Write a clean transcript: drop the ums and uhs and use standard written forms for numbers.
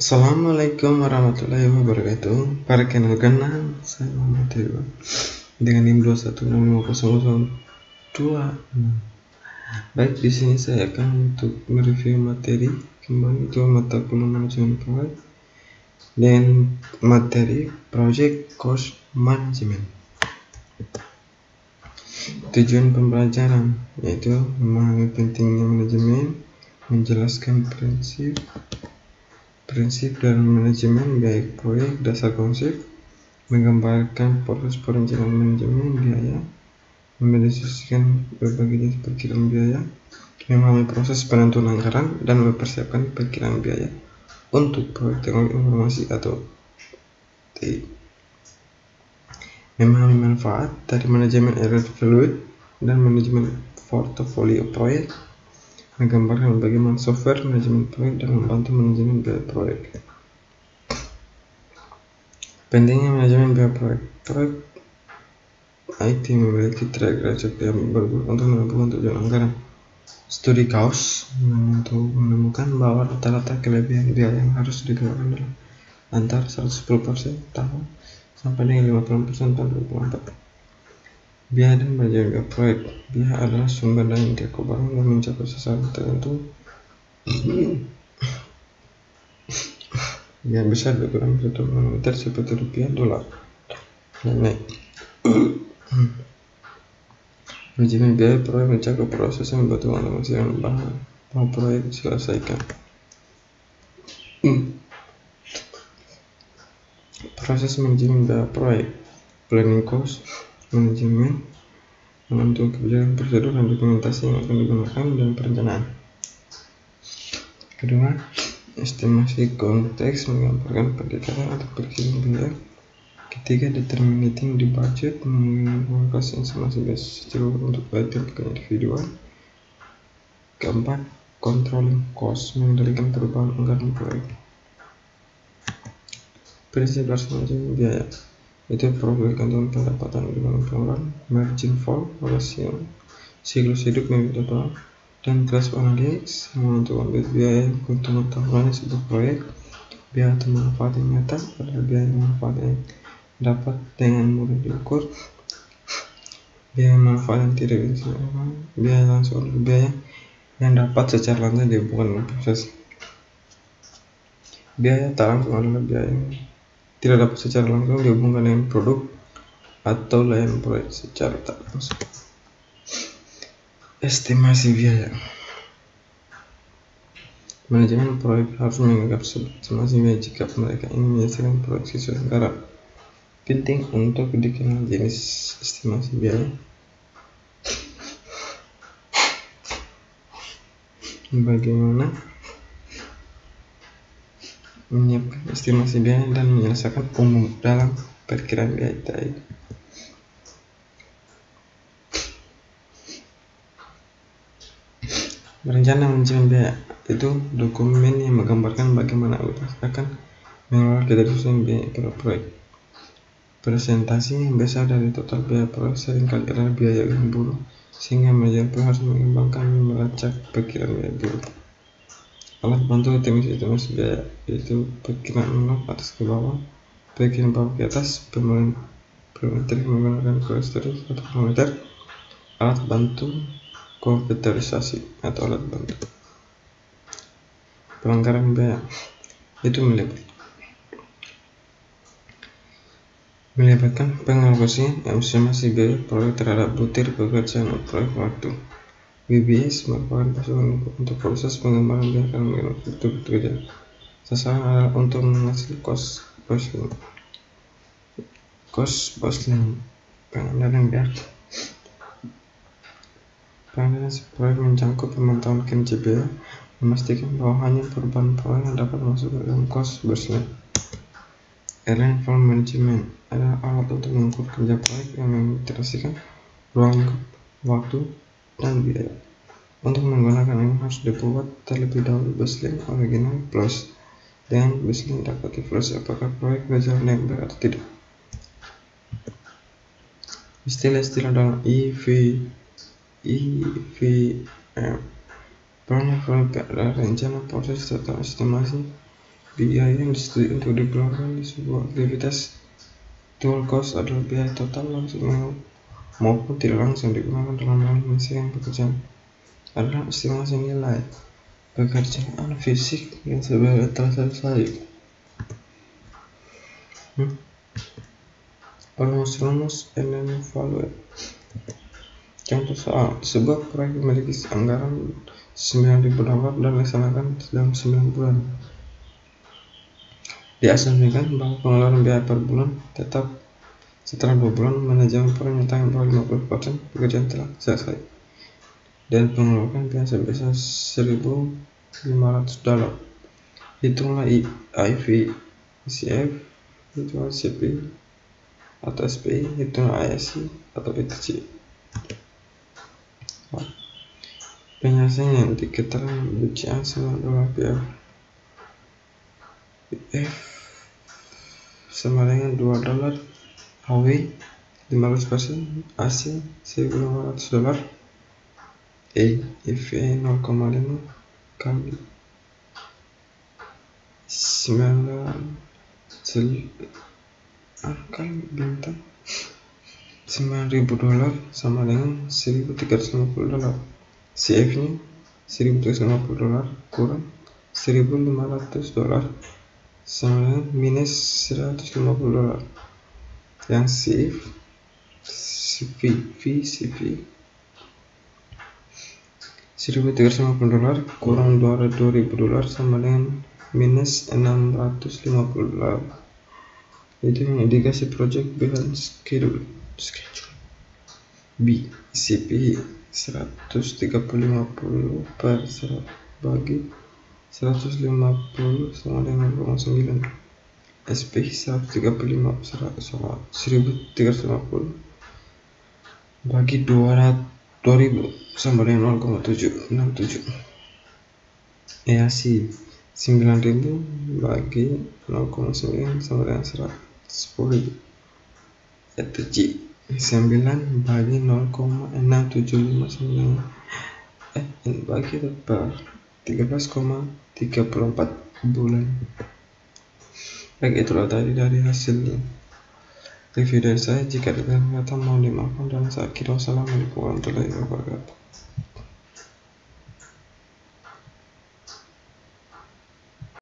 Assalamualaikum warahmatullahi wabarakatuh. Perkenalkan, saya Muhammad Dewa dengan NIM 2165002. Baik, di sini saya akan untuk mereview materi kembali itu mata kuliah manajemen proyek dan materi project cost management. Tujuan pembelajaran yaitu memahami pentingnya manajemen, menjelaskan prinsip dalam manajemen biaya proyek, dasar konsep, menggambarkan proses perencanaan manajemen biaya, mendiskusikan berbagai jenis perkiraan biaya, memahami proses penentuan anggaran, dan mempersiapkan perkiraan biaya untuk proyek teknologi informasi atau TI. Memahami manfaat dari manajemen error fluid dan manajemen portofolio proyek, menggambarkan bagaimana software manajemen proyek dan membantu manajemen biaya proyek. Pentingnya manajemen biaya proyek. Proyek IT memiliki track record yang berguna untuk menentukan tujuan anggaran. Studi cost menemukan bahwa rata-rata kelebihan biaya yang harus dikeluarkan dalam antara 110% tahun sampai dengan 50% tahun 2024. Biaya dan manajemen biaya proyek. Biaya adalah sumber daya yang tidak barang dan mencapai sasaran tertentu. Biaya besar dikurang satu parameter seperti rupiah, dolar, dan naik. Manajemen biaya proyek mencakup proses yang membantu menghasilkan bahan proyek diselesaikan. Proses manajemen biaya proyek. Planning cost, manajemen, menentukan kebijakan, prosedur, dan dokumentasi yang akan digunakan dalam perencanaan. Kedua, estimasi konteks, menggambarkan pendekatan atau perkiraan biaya. Ketiga, determining the budget, mengumpulkan informasi seluruh untuk item bukan individual. Keempat, controlling cost, mengendalikan perubahan anggaran proyek. Prinsip dasar manajemen biaya itu progres gantungan pendapatan dengan pengeluaran, margin for ratio, siklus hidup minggu total, dan cash flow analysis yang menentukan biaya keuntungan tahunan sebuah proyek. Biaya atau manfaat yang nyata adalah biaya manfaat yang dapat dengan mudah diukur. Biaya manfaat yang tidak bisa diukur. Biaya langsung adalah biaya yang dapat secara langsung dihubungkan dengan proses. Biaya tak langsung adalah biaya yang tidak dapat secara langsung dihubungkan dengan produk atau layanan proyek secara tak langsung. Estimasi biaya. Manajemen proyek harus menganggap estimasi biaya jika mereka ingin menyelesaikan proyek sesuai anggaran. Penting untuk dikenal jenis estimasi biaya, bagaimana menyiapkan estimasi biaya dan menyelesaikan umum dalam perkiraan biaya TI. Rencana manajemen biaya itu dokumen yang menggambarkan bagaimana akan mengelola keterusan biaya proyek. Presentasi yang besar dari total biaya proyek seringkali adalah biaya yang buruk, sehingga manajemen proyek harus mengembangkan dan melacak perkiraan biaya buruk. Alat bantu teknis estimasi biaya yaitu perkiraan menolak atas ke bawah, perkiraan bawah ke atas, parameter menggunakan korektris atau parameter, alat bantu komputerisasi atau alat bantu. Pelanggaran biaya itu melibatkan pengalokasian estimasi biaya proyek terhadap butir pekerjaan proyek waktu. WBS merupakan pasukan untuk proses penggambaran biaya dalam bentuk kerja. Sasaran adalah untuk menghasilkan cost posting. Pengendalian biaya. Pengendalian proyek mencangkup pemantauan kinerja biaya, memastikan bahwa hanya perubahan proyek yang dapat masuk ke dalam cost baseline. Airline Form Management adalah alat untuk mengukur kerja proyek yang mengintegrasikan ruang lingkup, waktu, dan biaya. Untuk menggunakan ini harus dibuat terlebih dahulu baseline original plus dengan baseline dapat diflash apakah proyek berjalan dengan baik atau tidak. Istilah-istilah dalam EVM. Planning proyek adalah rencana proses serta estimasi biaya yang disetujui untuk dikeluarkan di sebuah aktivitas. Total cost adalah biaya total langsung maupun tidak langsung digunakan dalam menyelesaikan pekerjaan. Adalah estimasi nilai pekerjaan fisik yang sebenarnya telah selesai. Rumus and evaluate. Contoh soal: sebuah proyek memiliki anggaran $9.000 dan dilaksanakan dalam 9 bulan. Diasumsikan bahwa pengeluaran biaya per bulan tetap setelah 2 bulan manajemen menyatakan bahwa 50% pekerjaan telah selesai dan pengeluaran biaya sebesar $1.500. Hitunglah IV, ICF, hitunglah CP atau SPI, hitunglah ISC atau ITC. Penyelesaian di keterangan BCA $9 PF sama dengan $2, HW 15%, AC $1.500, EVA 0,5 kali 9.000 sama dengan $1.350. CF nya $1.350 kurang $1.500 sama dengan minus $150. Yang CV $1.350 kurang $2.000 sama dengan minus $650. Itu yang indikasi project balance schedule. B. CP 150 per 100 bagi 150 sama dengan 0,9. SP 150 bagi 2000 sama dengan 0,767. EAC 9.000 bagi 0,9 sama dengan 110. ETC 9 bagi 0,675 sama dengan bagi per 13,34 bulan. Baik, itulah tadi dari hasil review dari saya. Jika ada kata mau dimaafkan dan saya kira wassalamualaikum warahmatullahi wabarakatuh.